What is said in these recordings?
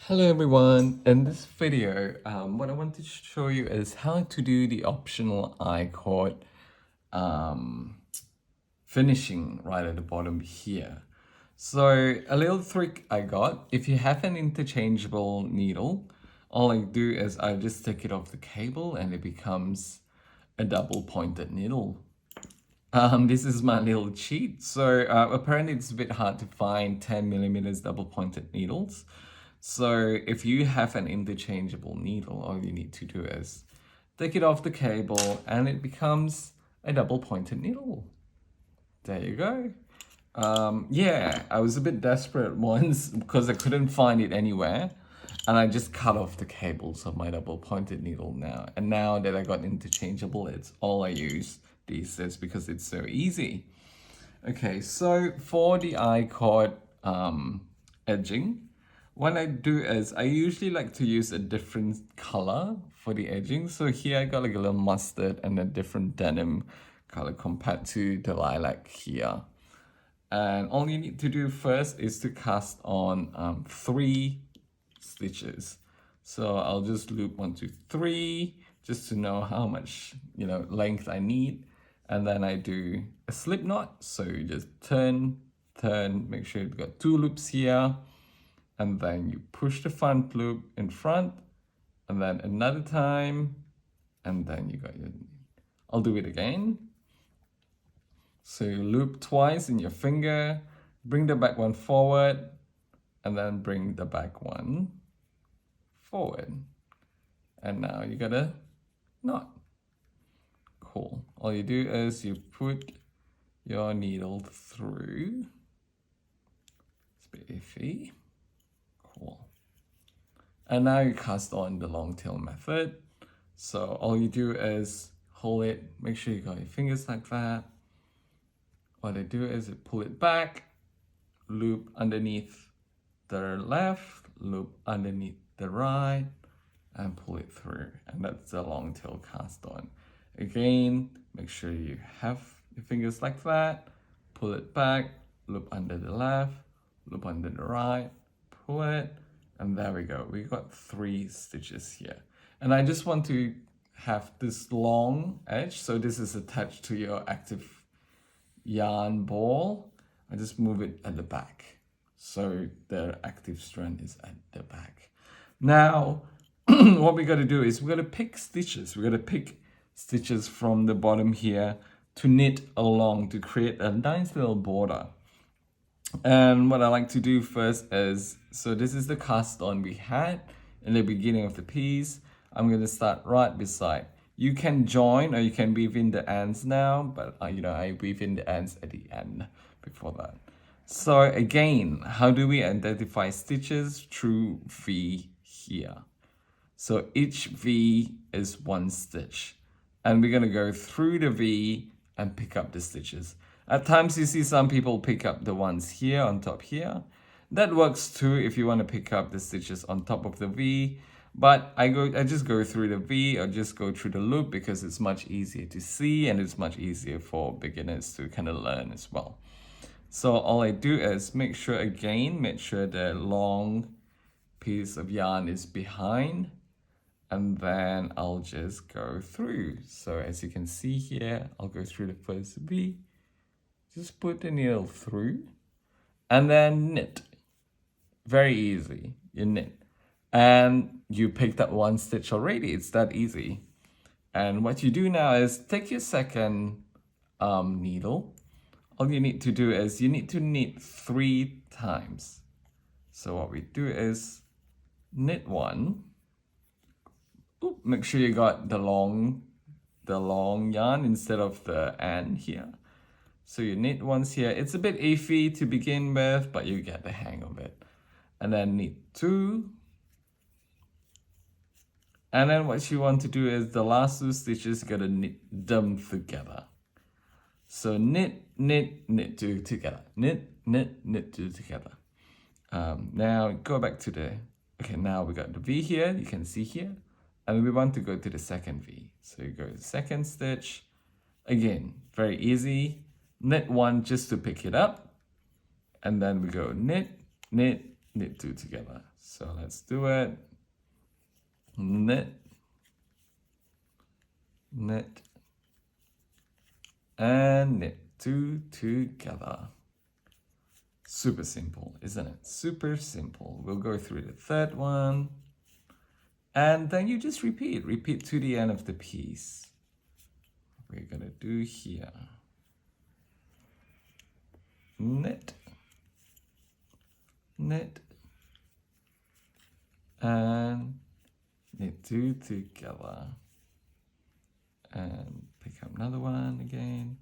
Hello everyone, in this video what I want to show you is how to do the optional I-cord finishing right at the bottom here. So a little trick I got, if you have an interchangeable needle, all I do is I just take it off the cable and it becomes a double pointed needle. This is my little cheat. So apparently it's a bit hard to find 10mm double pointed needles. So if you have an interchangeable needle, all you need to do is take it off the cable and it becomes a double pointed needle. There you go. Yeah, I was a bit desperate once because I couldn't find it anywhere. And I just cut off the cables of my double pointed needle now. And now that I got interchangeable, it's all I use these days because it's so easy. Okay, so for the I-cord edging, what I do is I usually like to use a different color for the edging. So here I got like a little mustard and a different denim color compared to the lilac here. And all you need to do first is to cast on 3 stitches. So I'll just loop 1, 2, 3 just to know how much length I need. And then I do a slip knot. So you just turn, make sure you've got 2 loops here. And then you push the front loop in front, and then another time, and then you got your, I'll do it again. So you loop twice in your finger, bring the back one forward, and then bring the back one forward. And now you got a knot. Cool. All you do is you put your needle through. It's a bit iffy. Cool. And now you cast on the long tail method. So all you do is hold it, make sure you got your fingers like that. What I do is I pull it back, loop underneath the left, loop underneath the right, and pull it through. And that's the long tail cast on. Again, make sure you have your fingers like that, pull it back, loop under the left, loop under the right, pull it, and there we go. We got 3 stitches here. And I just want to have this long edge. So this is attached to your active yarn ball. I just move it at the back. So the active strand is at the back. Now, what we got to do is we got to pick stitches. We got to pick stitches from the bottom here to knit along to create a nice little border. And what I like to do first is, so this is the cast on we had in the beginning of the piece. I'm going to start right beside. You can join or you can weave in the ends now, but I weave in the ends at the end before that. So again, how do we identify stitches? Through V here. So each V is 1 stitch. And we're going to go through the V and pick up the stitches. At times you see some people pick up the ones here on top here. That works too if you want to pick up the stitches on top of the V. But I just go through the V or just go through the loop because it's much easier to see and it's much easier for beginners to kind of learn as well. So all I do is make sure the long piece of yarn is behind, and then I'll just go through. So as you can see here, I'll go through the first V. Just put the needle through and then knit. Very easy. You knit. And you picked up 1 stitch already. It's that easy. And what you do now is take your second needle. All you need to do is you need to knit 3 times. So what we do is knit 1. Ooh, make sure you got the long yarn instead of the end here. So you knit once here. It's a bit iffy to begin with, but you get the hang of it. And then knit 2. And then what you want to do is the last 2 stitches, you gotta knit them together. So knit, knit, knit 2 together. Knit, knit, knit 2 together. Now go back to the, okay, now we got the V here, you can see here. And we want to go to the second V. So you go to the second stitch. Again, very easy. Knit 1 just to pick it up, and then we go knit, knit, knit 2 together. So let's do it. Knit, knit, and knit two together. Super simple, isn't it? Super simple. We'll go through the third one. And then you just repeat to the end of the piece. We're gonna do here. Knit, knit, and knit two together. And pick up another one again.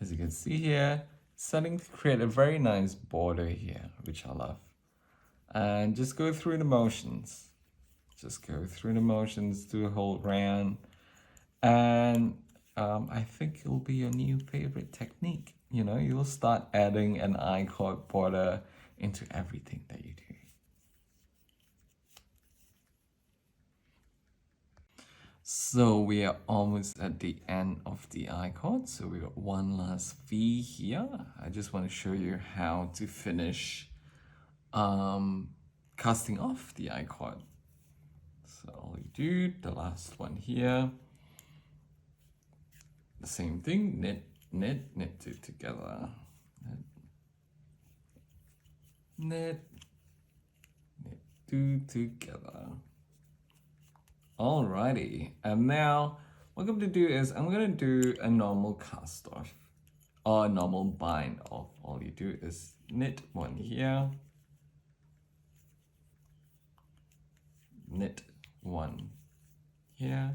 As you can see here, starting to create a very nice border here, which I love. And just go through the motions. Just go through the motions, do a whole round. And I think it'll be your new favorite technique. You know, you'll start adding an I-cord border into everything that you do. So we are almost at the end of the I-cord. So we got one last V here. I just want to show you how to finish casting off the I-cord. So all you do, the last one here, the same thing, knit, knit, knit two together. Knit, knit two together. Alrighty, and now what I'm going to do is I'm going to do a normal cast off or a normal bind off. All you do is knit one here, knit one here,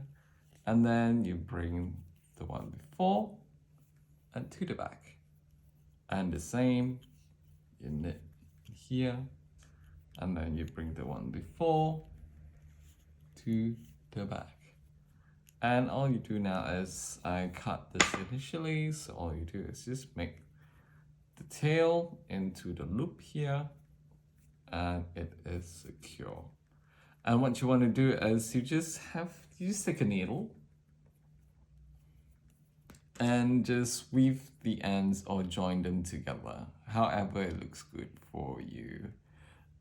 and then you bring the one before and to the back, and the same, you knit here, and then you bring the one before to the back. And all you do now is I cut this initially, so all you do is just make the tail into the loop here, and it is secure. And what you want to do is you just take a needle and just weave the ends or join them together, however it looks good for you.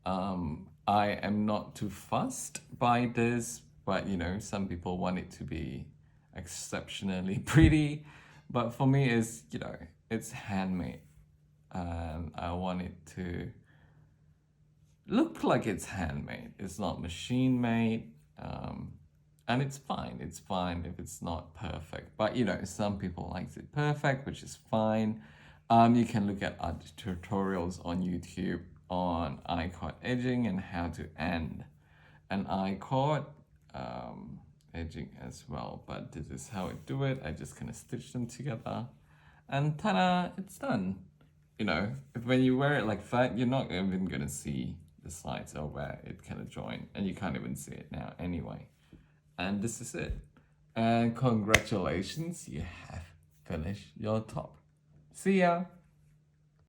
I am not too fussed by this, but you know, some people want it to be exceptionally pretty, but for me it's, you know, it's handmade and I want it to look like it's handmade. It's not machine made, and it's fine if it's not perfect, but you know, some people like it perfect, which is fine. You can look at other tutorials on YouTube on I-cord edging and how to end an I-cord edging as well, but this is how I do it. I just kind of stitch them together and ta-da, it's done. You know, when you wear it like that, you're not even gonna see the sides or where it kind of joined, and you can't even see it now anyway. And this is it. And congratulations, you have finished your top. See ya!